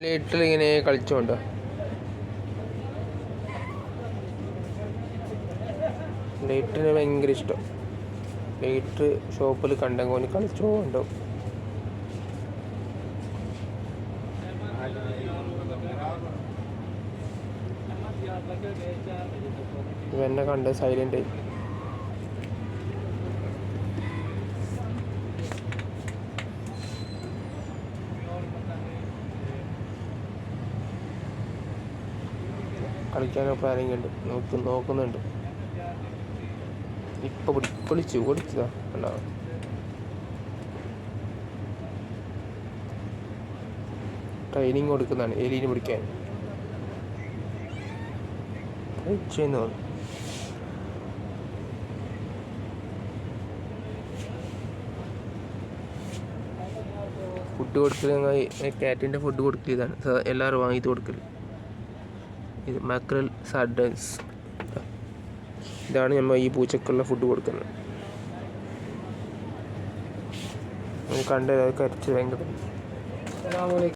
ലൈറ്റിൽ ഇങ്ങനെ കളിച്ചോണ്ടോ. ലൈറ്റിന് ഭയങ്കര ഇഷ്ടം. ലൈറ്റ് ഷോപ്പിൽ കണ്ടെങ്കിൽ കളിച്ചോണ്ടോ. ഇവന്നെ കണ്ട് സൈലൻ്റ് ആയി. കളിക്കാനോ പ്ലാനിങ് ഉണ്ട്, നോക്കുന്നുണ്ട്. ഇപ്പൊ പൊളിച്ചതാ ഉണ്ടാവും. ട്രെയിനിങ് കൊടുക്കുന്നതാണ് എലീനെ പിടിക്കാൻ. ഫുഡ് കൊടുക്കൽ കാറ്റിൻ്റെ ഫുഡ് കൊടുക്കൽ എല്ലാവരും വാങ്ങിയിട്ട് കൊടുക്കൽ. ഇത് മാക്രൽ സാഡൻസ്. ഇതാണ് നമ്മൾ ഈ പൂച്ചക്കുള്ള ഫുഡ് കൊടുക്കുന്നത്. കണ്ട് കരച്ച് ഭയങ്കര